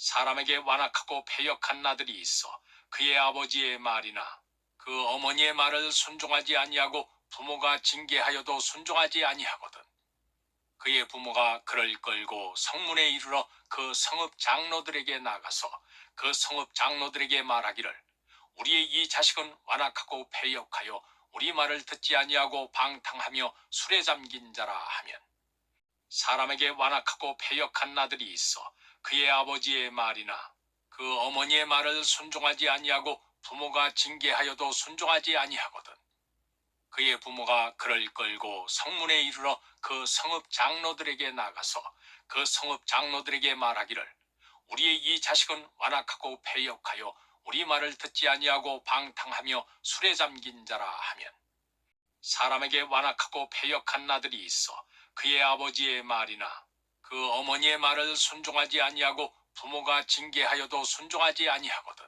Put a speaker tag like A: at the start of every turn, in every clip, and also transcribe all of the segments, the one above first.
A: 사람에게 완악하고 패역한 나들이 있어 그의 아버지의 말이나 그 어머니의 말을 순종하지 아니하고 부모가 징계하여도 순종하지 아니하거든. 그의 부모가 그를 끌고 성문에 이르러 그 성읍 장로들에게 나가서 그 성읍 장로들에게 말하기를 우리의 이 자식은 완악하고 패역하여 우리 말을 듣지 아니하고 방탕하며 술에 잠긴 자라 하면 사람에게 완악하고 패역한 나들이 있어 그의 아버지의 말이나 그 어머니의 말을 순종하지 아니하고 부모가 징계하여도 순종하지 아니하거든. 그의 부모가 그를 끌고 성문에 이르러 그 성읍 장로들에게 나가서 그 성읍 장로들에게 말하기를 우리의 이 자식은 완악하고 패역하여 우리 말을 듣지 아니하고 방탕하며 술에 잠긴 자라 하면 사람에게 완악하고 패역한 나들이 있어 그의 아버지의 말이나 그 어머니의 말을 순종하지 아니하고 부모가 징계하여도 순종하지 아니하거든.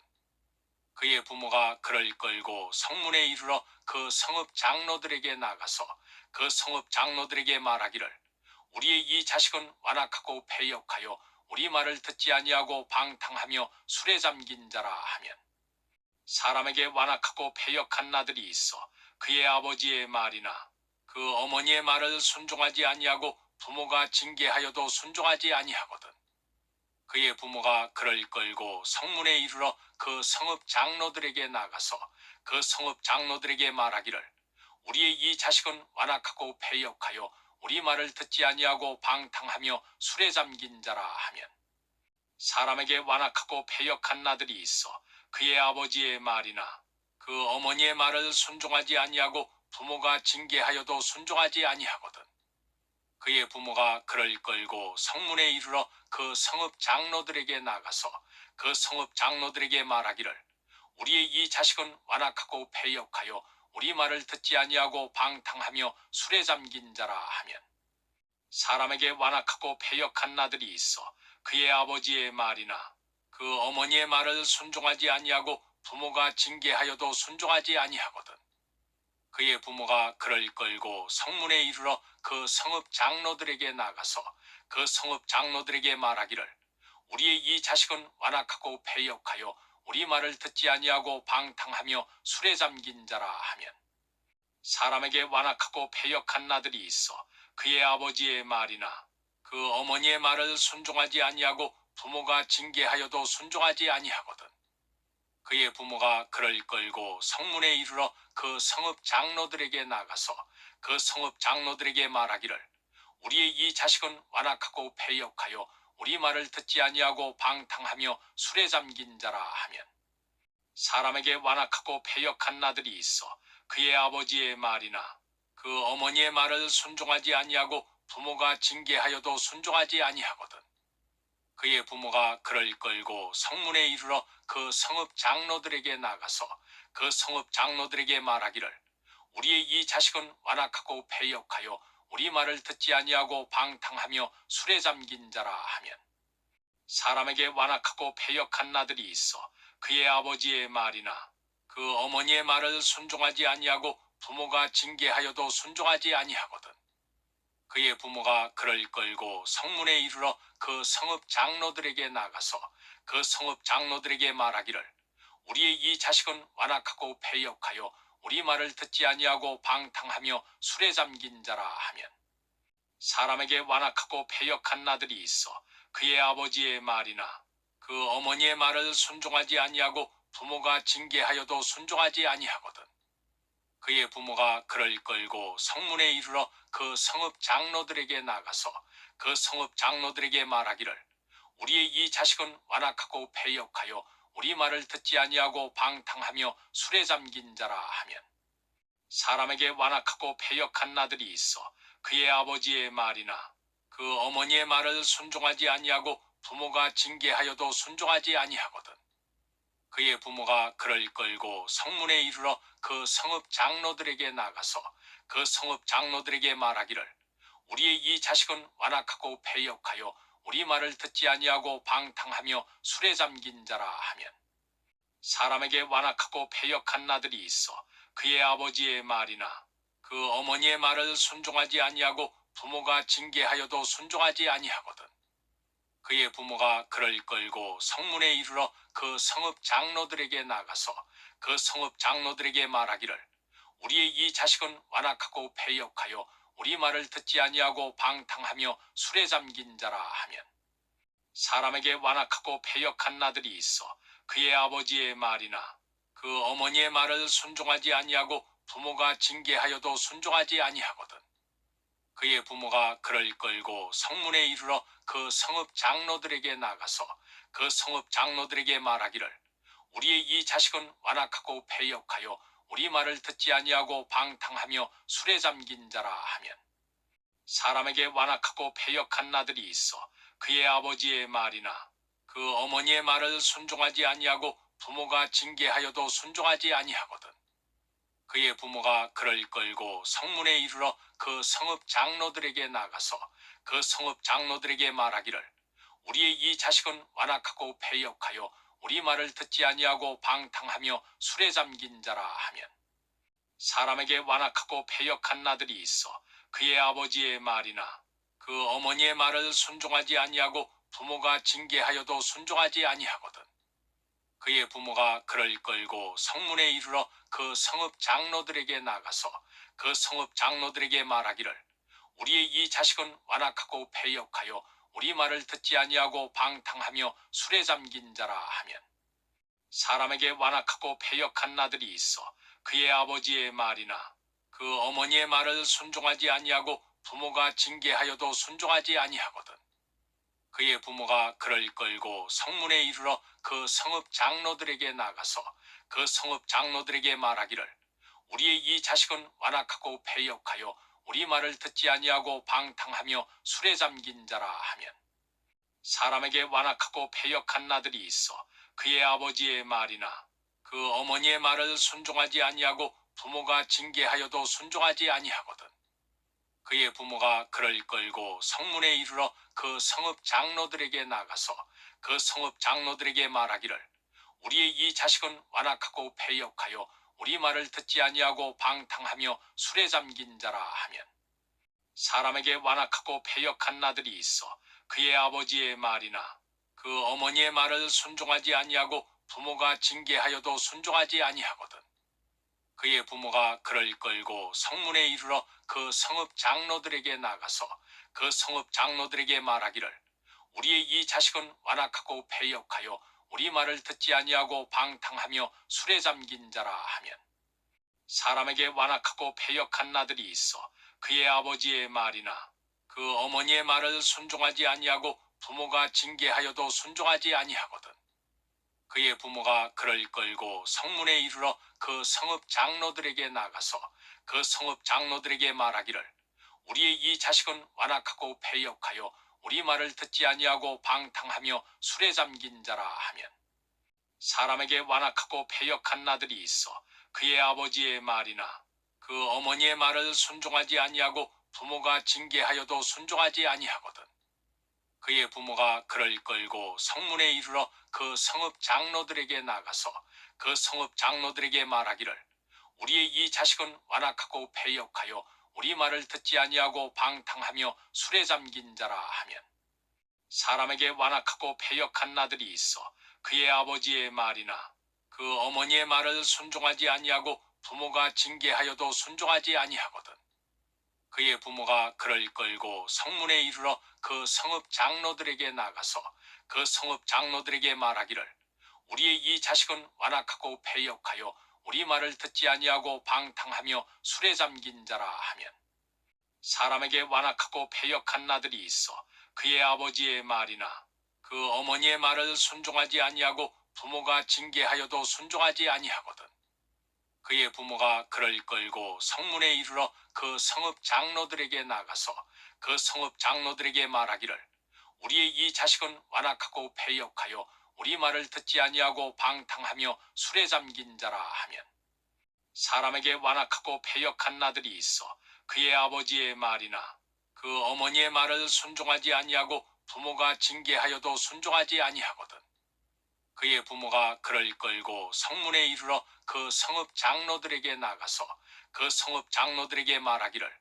A: 그의 부모가 그를 끌고 성문에 이르러 그 성읍 장로들에게 나가서 그 성읍 장로들에게 말하기를 우리의 이 자식은 완악하고 패역하여 우리 말을 듣지 아니하고 방탕하며 술에 잠긴 자라 하면 사람에게 완악하고 패역한 나들이 있어 그의 아버지의 말이나 그 어머니의 말을 순종하지 아니하고 부모가 징계하여도 순종하지 아니하거든. 그의 부모가 그를 끌고 성문에 이르러 그 성읍 장로들에게 나가서 그 성읍 장로들에게 말하기를 우리의 이 자식은 완악하고 패역하여 우리 말을 듣지 아니하고 방탕하며 술에 잠긴 자라 하면 사람에게 완악하고 패역한 나들이 있어 그의 아버지의 말이나 그 어머니의 말을 순종하지 아니하고 부모가 징계하여도 순종하지 아니하거든. 그의 부모가 그를 끌고 성문에 이르러 그 성읍 장로들에게 나가서 그 성읍 장로들에게 말하기를 우리의 이 자식은 완악하고 패역하여 우리 말을 듣지 아니하고 방탕하며 술에 잠긴 자라 하면 사람에게 완악하고 패역한 나들이 있어 그의 아버지의 말이나 그 어머니의 말을 순종하지 아니하고 부모가 징계하여도 순종하지 아니하거든. 그의 부모가 그를 끌고 성문에 이르러 그 성읍 장로들에게 나가서 그 성읍 장로들에게 말하기를 우리의 이 자식은 완악하고 패역하여 우리 말을 듣지 아니하고 방탕하며 술에 잠긴 자라 하면 사람에게 완악하고 패역한 나들이 있어 그의 아버지의 말이나 그 어머니의 말을 순종하지 아니하고 부모가 징계하여도 순종하지 아니하거든. 그의 부모가 그를 끌고 성문에 이르러 그 성읍 장로들에게 나가서 그 성읍 장로들에게 말하기를 우리의 이 자식은 완악하고 패역하여 우리 말을 듣지 아니하고 방탕하며 술에 잠긴 자라 하면 사람에게 완악하고 패역한 나들이 있어 그의 아버지의 말이나 그 어머니의 말을 순종하지 아니하고 부모가 징계하여도 순종하지 아니하거든. 그의 부모가 그를 끌고 성문에 이르러 그 성읍 장로들에게 나가서 그 성읍 장로들에게 말하기를 우리의 이 자식은 완악하고 패역하여 우리 말을 듣지 아니하고 방탕하며 술에 잠긴 자라 하면 사람에게 완악하고 패역한 나들이 있어 그의 아버지의 말이나 그 어머니의 말을 순종하지 아니하고 부모가 징계하여도 순종하지 아니하거든. 그의 부모가 그를 끌고 성문에 이르러 그 성읍 장로들에게 나가서 그 성읍 장로들에게 말하기를 우리의 이 자식은 완악하고 패역하여 우리 말을 듣지 아니하고 방탕하며 술에 잠긴 자라 하면 사람에게 완악하고 패역한 나들이 있어 그의 아버지의 말이나 그 어머니의 말을 순종하지 아니하고 부모가 징계하여도 순종하지 아니하거든. 그의 부모가 그를 끌고 성문에 이르러 그 성읍 장로들에게 나가서 그 성읍 장로들에게 말하기를 우리의 이 자식은 완악하고 패역하여 우리 말을 듣지 아니하고 방탕하며 술에 잠긴 자라 하면 사람에게 완악하고 패역한 나들이 있어 그의 아버지의 말이나 그 어머니의 말을 순종하지 아니하고 부모가 징계하여도 순종하지 아니하거든. 그의 부모가 그를 끌고 성문에 이르러 그 성읍 장로들에게 나가서 그 성읍 장로들에게 말하기를 우리의 이 자식은 완악하고 패역하여 우리 말을 듣지 아니하고 방탕하며 술에 잠긴 자라 하면 사람에게 완악하고 패역한 나들이 있어 그의 아버지의 말이나 그 어머니의 말을 순종하지 아니하고 부모가 징계하여도 순종하지 아니하거든. 그의 부모가 그를 끌고 성문에 이르러 그 성읍 장로들에게 나가서 그 성읍 장로들에게 말하기를 우리의 이 자식은 완악하고 패역하여 우리 말을 듣지 아니하고 방탕하며 술에 잠긴 자라 하면 사람에게 완악하고 패역한 아들이 있어 그의 아버지의 말이나 그 어머니의 말을 순종하지 아니하고 부모가 징계하여도 순종하지 아니하거든 그의 부모가 그를 끌고 성문에 이르러 그 성읍 장로들에게 나가서 그 성읍 장로들에게 말하기를 우리의 이 자식은 완악하고 패역하여 우리 말을 듣지 아니하고 방탕하며 술에 잠긴 자라 하면 사람에게 완악하고 패역한 아들이 있어 그의 아버지의 말이나 그 어머니의 말을 순종하지 아니하고 부모가 징계하여도 순종하지 아니하거든 그의 부모가 그를 끌고 성문에 이르러 그 성읍 장로들에게 나가서 그 성읍 장로들에게 말하기를 우리의 이 자식은 완악하고 패역하여 우리 말을 듣지 아니하고 방탕하며 술에 잠긴 자라 하면 사람에게 완악하고 패역한 아들이 있어 그의 아버지의 말이나 그 어머니의 말을 순종하지 아니하고 부모가 징계하여도 순종하지 아니하거든 그의 부모가 그를 끌고 성문에 이르러 그 성읍 장로들에게 나가서 그 성읍 장로들에게 말하기를 우리의 이 자식은 완악하고 패역하여 우리 말을 듣지 아니하고 방탕하며 술에 잠긴 자라 하면 사람에게 완악하고 패역한 아들이 있어 그의 아버지의 말이나 그 어머니의 말을 순종하지 아니하고 부모가 징계하여도 순종하지 아니하거든 그의 부모가 그를 끌고 성문에 이르러 그 성읍 장로들에게 나가서 그 성읍 장로들에게 말하기를 우리의 이 자식은 완악하고 패역하여 우리 말을 듣지 아니하고 방탕하며 술에 잠긴 자라 하면 사람에게 완악하고 패역한 아들이 있어 그의 아버지의 말이나 그 어머니의 말을 순종하지 아니하고 부모가 징계하여도 순종하지 아니하거든 그의 부모가 그를 끌고 성문에 이르러 그 성읍 장로들에게 나가서 그 성읍 장로들에게 말하기를 우리의 이 자식은 완악하고 패역하여 우리 말을 듣지 아니하고 방탕하며 술에 잠긴 자라 하면 사람에게 완악하고 패역한 아들이 있어 그의 아버지의 말이나 그 어머니의 말을 순종하지 아니하고 부모가 징계하여도 순종하지 아니하거든 그의 부모가 그를 끌고 성문에 이르러 그 성읍 장로들에게 나가서 그 성읍 장로들에게 말하기를 우리의 이 자식은 완악하고 패역하여 우리 말을 듣지 아니하고 방탕하며 술에 잠긴 자라 하면 사람에게 완악하고 패역한 아들이 있어 그의 아버지의 말이나 그 어머니의 말을 순종하지 아니하고 부모가 징계하여도 순종하지 아니하거든 그의 부모가 그를 끌고 성문에 이르러 그 성읍 장로들에게 나가서 그 성읍 장로들에게 말하기를 우리의 이 자식은 완악하고 패역하여 우리 말을 듣지 아니하고 방탕하며 술에 잠긴 자라 하면 사람에게 완악하고 패역한 아들이 있어 그의 아버지의 말이나 그 어머니의 말을 순종하지 아니하고 부모가 징계하여도 순종하지 아니하거든 그의 부모가 그를 끌고 성문에 이르러 그 성읍 장로들에게 나가서 그 성읍 장로들에게 말하기를 우리의 이 자식은 완악하고 패역하여 우리 말을 듣지 아니하고 방탕하며 술에 잠긴 자라 하면 사람에게 완악하고 패역한 아들이 있어 그의 아버지의 말이나 그 어머니의 말을 순종하지 아니하고 부모가 징계하여도 순종하지 아니하거든 그의 부모가 그를 끌고 성문에 이르러 그 성읍 장로들에게 나가서 그 성읍 장로들에게 말하기를 우리의 이 자식은 완악하고 패역하여 우리 말을 듣지 아니하고 방탕하며 술에 잠긴 자라 하면 사람에게 완악하고 패역한 아들이 있어 그의 아버지의 말이나 그 어머니의 말을 순종하지 아니하고 부모가 징계하여도 순종하지 아니하거든 그의 부모가 그를 끌고 성문에 이르러 그 성읍 장로들에게 나가서 그 성읍 장로들에게 말하기를 우리의 이 자식은 완악하고 패역하여 우리 말을 듣지 아니하고 방탕하며 술에 잠긴 자라 하면 사람에게 완악하고 패역한 아들이 있어 그의 아버지의 말이나 그 어머니의 말을 순종하지 아니하고 부모가 징계하여도 순종하지 아니하거든 그의 부모가 그를 끌고 성문에 이르러 그 성읍 장로들에게 나가서 그 성읍 장로들에게 말하기를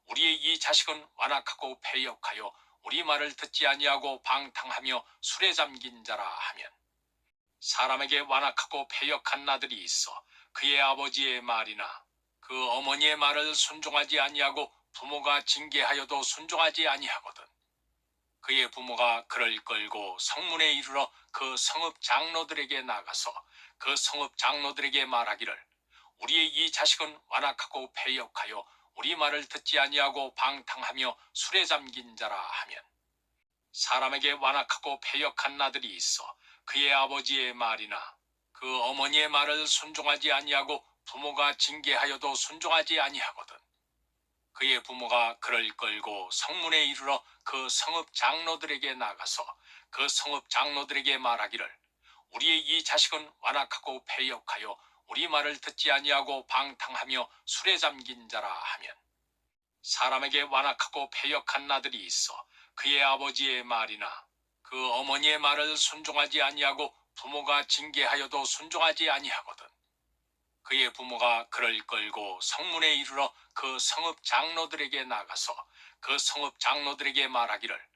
A: 우리의 이 자식은 완악하고 패역하여 우리 말을 듣지 아니하고 방탕하며 술에 잠긴 자라 하면, 사람에게 완악하고 패역한 아들이 있어 그의 아버지의 말이나 그 어머니의 말을 순종하지 아니하고 부모가 징계하여도 순종하지 아니하거든 그의 부모가 그를 끌고 성문에 이르러 그 성읍 장로들에게 나가서 그 성읍 장로들에게 말하기를, 우리의 이 자식은 완악하고 패역하여 우리 말을 듣지 아니하고 방탕하며 술에 잠긴 자라 하면, 사람에게 완악하고 패역한 아들이 있어 그의 아버지의 말이나 그 어머니의 말을 순종하지 아니하고 부모가 징계하여도 순종하지 아니하거든 그의 부모가 그를 끌고 성문에 이르러 그 성읍 장로들에게 나가서 그 성읍 장로들에게 말하기를, 우리의 이 자식은 완악하고 패역하여 우리 말을 듣지 아니하고 방탕하며 술에 잠긴 자라 하면, 사람에게 완악하고 패역한 아들이 있어 그의 아버지의 말이나 그 어머니의 말을 순종하지 아니하고 부모가 징계하여도 순종하지 아니하거든 그의 부모가 그를 끌고 성문에 이르러 그 성읍 장로들에게 나가서 그 성읍 장로들에게 말하기를,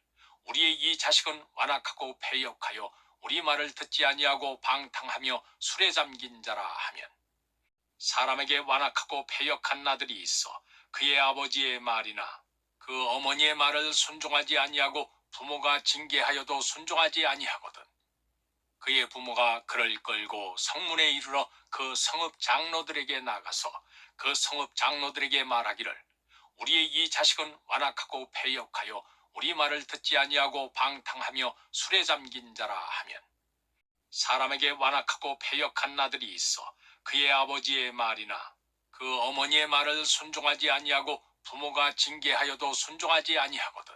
A: 우리의 이 자식은 완악하고 패역하여 우리 말을 듣지 아니하고 방탕하며 술에 잠긴 자라 하면, 사람에게 완악하고 패역한 아들이 있어 그의 아버지의 말이나 그 어머니의 말을 순종하지 아니하고 부모가 징계하여도 순종하지 아니하거든 그의 부모가 그를 끌고 성문에 이르러 그 성읍 장로들에게 나가서 그 성읍 장로들에게 말하기를, 우리의 이 자식은 완악하고 패역하여 우리 말을 듣지 아니하고 방탕하며 술에 잠긴 자라 하면, 사람에게 완악하고 패역한 아들이 있어 그의 아버지의 말이나 그 어머니의 말을 순종하지 아니하고 부모가 징계하여도 순종하지 아니하거든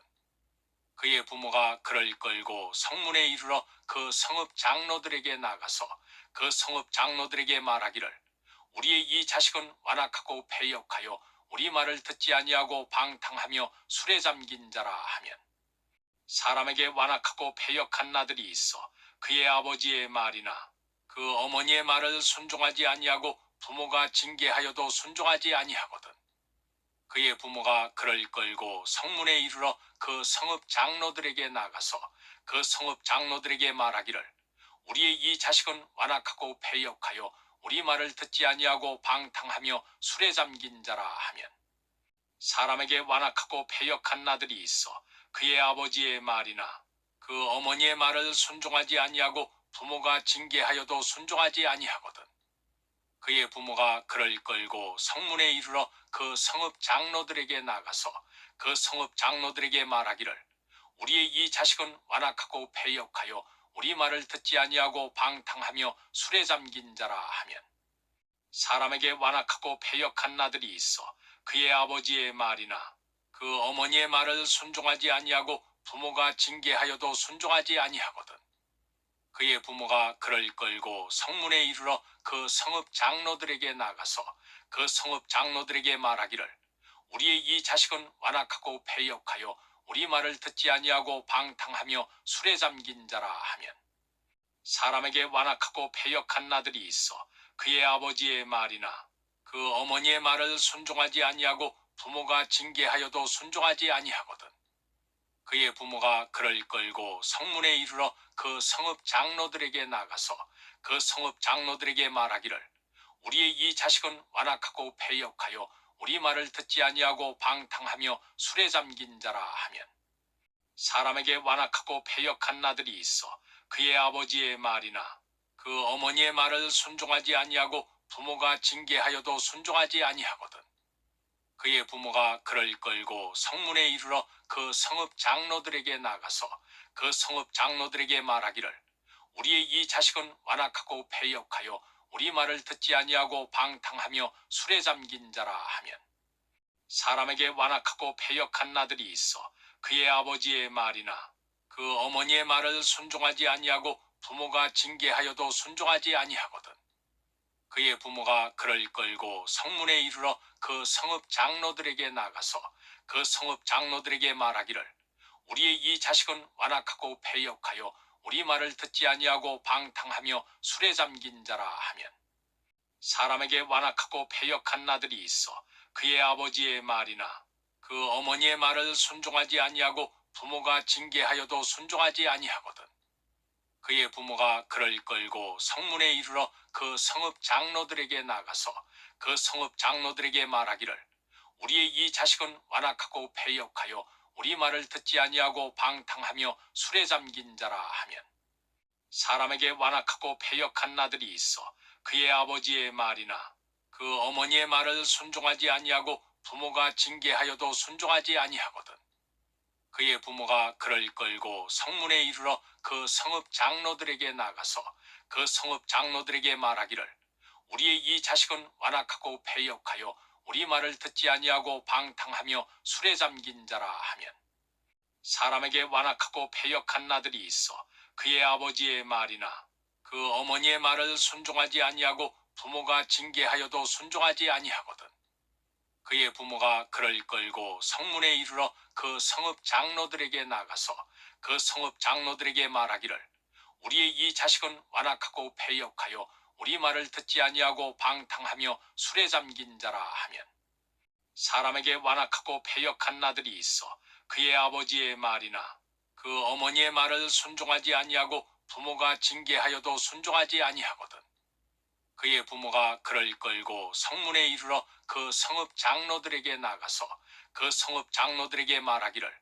A: 그의 부모가 그를 끌고 성문에 이르러 그 성읍 장로들에게 나가서 그 성읍 장로들에게 말하기를, 우리의 이 자식은 완악하고 패역하여 우리 말을 듣지 아니하고 방탕하며 술에 잠긴 자라 하면, 사람에게 완악하고 패역한 아들이 있어 그의 아버지의 말이나 그 어머니의 말을 순종하지 아니하고 부모가 징계하여도 순종하지 아니하거든 그의 부모가 그를 끌고 성문에 이르러 그 성읍 장로들에게 나가서 그 성읍 장로들에게 말하기를, 우리의 이 자식은 완악하고 패역하여 우리 말을 듣지 아니하고 방탕하며 술에 잠긴 자라 하면, 사람에게 완악하고 패역한 아들이 있어 그의 아버지의 말이나 그 어머니의 말을 순종하지 아니하고 부모가 징계하여도 순종하지 아니하거든 그의 부모가 그를 끌고 성문에 이르러 그 성읍 장로들에게 나가서 그 성읍 장로들에게 말하기를, 우리의 이 자식은 완악하고 패역하여 우리 말을 듣지 아니하고 방탕하며 술에 잠긴 자라 하면, 사람에게 완악하고 패역한 아들이 있어 그의 아버지의 말이나 그 어머니의 말을 순종하지 아니하고 부모가 징계하여도 순종하지 아니하거든 그의 부모가 그를 끌고 성문에 이르러 그 성읍 장로들에게 나가서 그 성읍 장로들에게 말하기를, 우리의 이 자식은 완악하고 패역하여 우리 말을 듣지 아니하고 방탕하며 술에 잠긴 자라 하면, 사람에게 완악하고 패역한 아들이 있어 그의 아버지의 말이나 그 어머니의 말을 순종하지 아니하고 부모가 징계하여도 순종하지 아니하거든 그의 부모가 그를 끌고 성문에 이르러 그 성읍 장로들에게 나가서 그 성읍 장로들에게 말하기를, 우리의 이 자식은 완악하고 패역하여 우리 말을 듣지 아니하고 방탕하며 술에 잠긴 자라 하면, 사람에게 완악하고 패역한 아들이 있어 그의 아버지의 말이나 그 어머니의 말을 순종하지 아니하고 부모가 징계하여도 순종하지 아니하거든 그의 부모가 그를 끌고 성문에 이르러 그 성읍 장로들에게 나가서 그 성읍 장로들에게 말하기를, 우리의 이 자식은 완악하고 패역하여 우리 말을 듣지 아니하고 방탕하며 술에 잠긴 자라 하면, 사람에게 완악하고 패역한 아들이 있어 그의 아버지의 말이나 그 어머니의 말을 순종하지 아니하고 부모가 징계하여도 순종하지 아니하거든 그의 부모가 그를 끌고 성문에 이르러 그 성읍 장로들에게 나가서 그 성읍 장로들에게 말하기를, 우리의 이 자식은 완악하고 패역하여 우리 말을 듣지 아니하고 방탕하며 술에 잠긴 자라 하면, 사람에게 완악하고 패역한 아들이 있어 그의 아버지의 말이나 그 어머니의 말을 순종하지 아니하고 부모가 징계하여도 순종하지 아니하거든 그의 부모가 그를 끌고 성문에 이르러 그 성읍 장로들에게 나가서 그 성읍 장로들에게 말하기를 우리의 이 자식은 완악하고 패역하여 우리 말을 듣지 아니하고 방탕하며 술에 잠긴 자라 하면 사람에게 완악하고 패역한 나들이 있어 그의 아버지의 말이나 그 어머니의 말을 순종하지 아니하고 부모가 징계하여도 순종하지 아니하거든 그의 부모가 그를 끌고 성문에 이르러 그 성읍 장로들에게 나가서 그 성읍 장로들에게 말하기를 우리의 이 자식은 완악하고 패역하여 우리 말을 듣지 아니하고 방탕하며 술에 잠긴 자라 하면 사람에게 완악하고 패역한 나들이 있어 그의 아버지의 말이나 그 어머니의 말을 순종하지 아니하고 부모가 징계하여도 순종하지 아니하거든 그의 부모가 그를 끌고 성문에 이르러 그 성읍 장로들에게 나가서 그 성읍 장로들에게 말하기를 우리의 이 자식은 완악하고 패역하여 우리 말을 듣지 아니하고 방탕하며 술에 잠긴 자라 하면 사람에게 완악하고 패역한 나들이 있어 그의 아버지의 말이나 그 어머니의 말을 순종하지 아니하고 부모가 징계하여도 순종하지 아니하거든 그의 부모가 그를 끌고 성문에 이르러 그 성읍 장로들에게 나가서 그 성읍 장로들에게 말하기를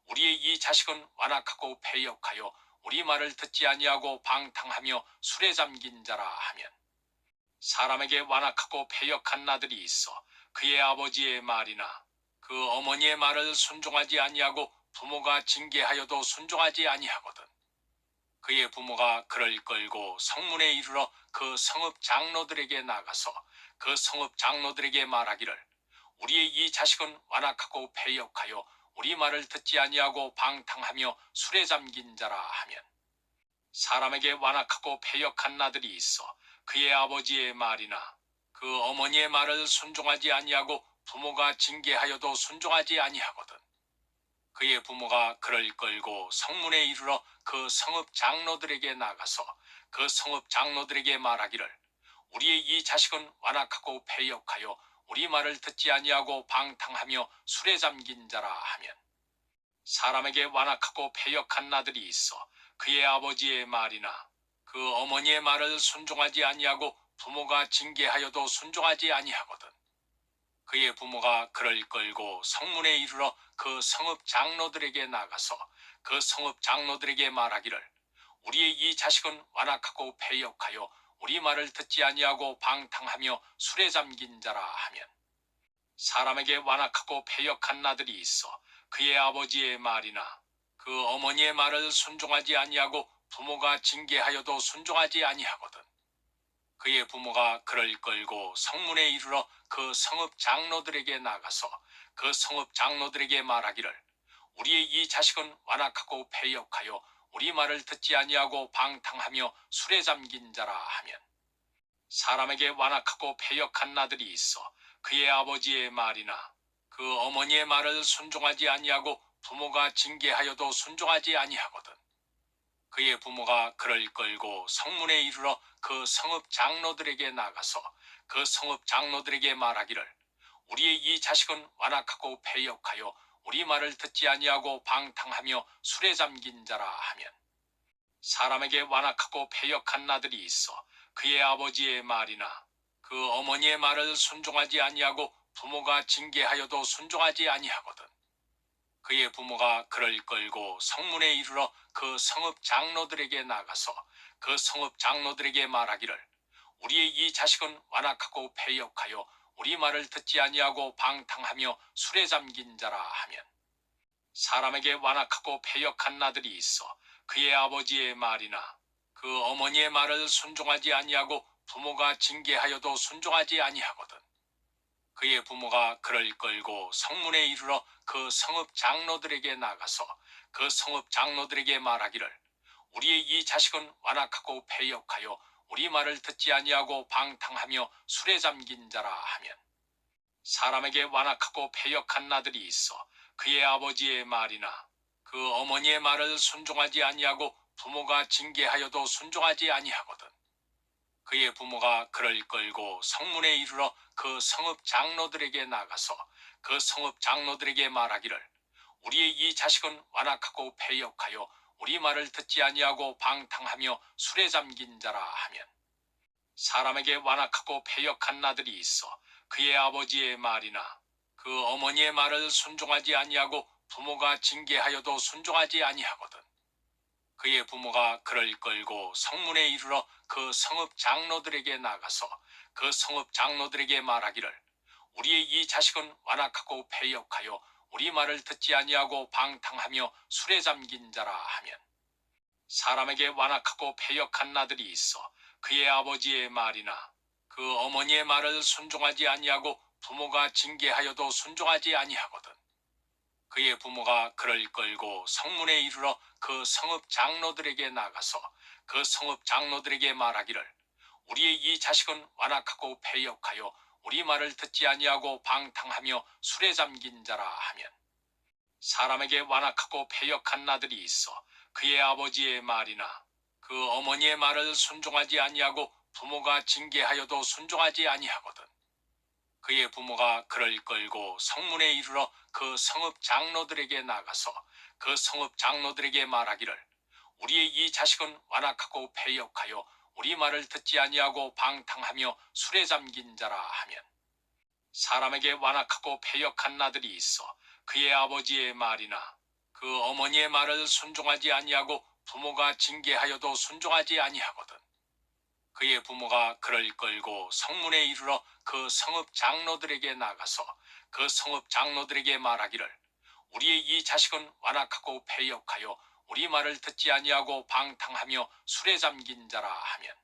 A: 우리의 이 자식은 완악하고 패역하여 우리 말을 듣지 아니하고 방탕하며 술에 잠긴 자라 하면 사람에게 완악하고 패역한 나들이 있어 그의 아버지의 말이나 그 어머니의 말을 순종하지 아니하고 부모가 징계하여도 순종하지 아니하거든 그의 부모가 그를 끌고 성문에 이르러 그 성읍 장로들에게 나가서 그 성읍 장로들에게 말하기를 우리의 이 자식은 완악하고 패역하여 우리 말을 듣지 아니하고 방탕하며 술에 잠긴 자라 하면 사람에게 완악하고 패역한 나들이 있어 그의 아버지의 말이나 그 어머니의 말을 순종하지 아니하고 부모가 징계하여도 순종하지 아니하거든 그의 부모가 그를 끌고 성문에 이르러 그 성읍 장로들에게 나가서 그 성읍 장로들에게 말하기를 우리의 이 자식은 완악하고 패역하여 우리 말을 듣지 아니하고 방탕하며 술에 잠긴 자라 하면 사람에게 완악하고 패역한 나들이 있어 그의 아버지의 말이나 그 어머니의 말을 순종하지 아니하고 부모가 징계하여도 순종하지 아니하거든 그의 부모가 그를 끌고 성문에 이르러 그 성읍 장로들에게 나가서 그 성읍 장로들에게 말하기를 우리의 이 자식은 완악하고 패역하여 우리 말을 듣지 아니하고 방탕하며 술에 잠긴 자라 하면 사람에게 완악하고 패역한 나들이 있어 그의 아버지의 말이나 그 어머니의 말을 순종하지 아니하고 부모가 징계하여도 순종하지 아니하거든 그의 부모가 그를 끌고 성문에 이르러 그 성읍 장로들에게 나가서 그 성읍 장로들에게 말하기를 우리의 이 자식은 완악하고 패역하여 우리 말을 듣지 아니하고 방탕하며 술에 잠긴 자라 하면 사람에게 완악하고 패역한 나들이 있어 그의 아버지의 말이나 그 어머니의 말을 순종하지 아니하고 부모가 징계하여도 순종하지 아니하거든 그의 부모가 그를 끌고 성문에 이르러 그 성읍 장로들에게 나가서 그 성읍 장로들에게 말하기를 우리의 이 자식은 완악하고 패역하여 우리 말을 듣지 아니하고 방탕하며 술에 잠긴 자라 하면 사람에게 완악하고 패역한 나들이 있어 그의 아버지의 말이나 그 어머니의 말을 순종하지 아니하고 부모가 징계하여도 순종하지 아니하거든 그의 부모가 그를 끌고 성문에 이르러 그 성읍 장로들에게 나가서 그 성읍 장로들에게 말하기를 우리의 이 자식은 완악하고 패역하여 우리 말을 듣지 아니하고 방탕하며 술에 잠긴 자라 하면 사람에게 완악하고 패역한 나들이 있어 그의 아버지의 말이나 그 어머니의 말을 순종하지 아니하고 부모가 징계하여도 순종하지 아니하거든 그의 부모가 그를 끌고 성문에 이르러 그 성읍 장로들에게 나가서 그 성읍 장로들에게 말하기를 우리의 이 자식은 완악하고 패역하여 우리 말을 듣지 아니하고 방탕하며 술에 잠긴 자라 하면 사람에게 완악하고 패역한 나들이 있어 그의 아버지의 말이나 그 어머니의 말을 순종하지 아니하고 부모가 징계하여도 순종하지 아니하거든 그의 부모가 그를 끌고 성문에 이르러 그 성읍 장로들에게 나가서 그 성읍 장로들에게 말하기를 우리의 이 자식은 완악하고 패역하여 우리 말을 듣지 아니하고 방탕하며 술에 잠긴 자라 하면 사람에게 완악하고 패역한 아들이 있어 그의 아버지의 말이나 그 어머니의 말을 순종하지 아니하고 부모가 징계하여도 순종하지 아니하거든 그의 부모가 그를 끌고 성문에 이르러 그 성읍 장로들에게 나가서 그 성읍 장로들에게 말하기를 우리의 이 자식은 완악하고 패역하여 우리 말을 듣지 아니하고 방탕하며 술에 잠긴 자라 하면 사람에게 완악하고 패역한 아들이 있어 그의 아버지의 말이나 그 어머니의 말을 순종하지 아니하고 부모가 징계하여도 순종하지 아니하거든 그의 부모가 그를 끌고 성문에 이르러 그 성읍 장로들에게 나가서 그 성읍 장로들에게 말하기를 우리의 이 자식은 완악하고 패역하여 우리 말을 듣지 아니하고 방탕하며 술에 잠긴 자라 하면 사람에게 완악하고 패역한 아들이 있어 그의 아버지의 말이나 그 어머니의 말을 순종하지 아니하고 부모가 징계하여도 순종하지 아니하거든 그의 부모가 그를 끌고 성문에 이르러 그 성읍 장로들에게 나가서 그 성읍 장로들에게 말하기를 우리의 이 자식은 완악하고 패역하여 우리 말을 듣지 아니하고 방탕하며 술에 잠긴 자라 하면 사람에게 완악하고 패역한 아들이 있어 그의 아버지의 말이나 그 어머니의 말을 순종하지 아니하고 부모가 징계하여도 순종하지 아니하거든 그의 부모가 그를 끌고 성문에 이르러 그 성읍 장로들에게 나가서 그 성읍 장로들에게 말하기를 우리의 이 자식은 완악하고 패역하여 우리 말을 듣지 아니하고 방탕하며 술에 잠긴 자라 하면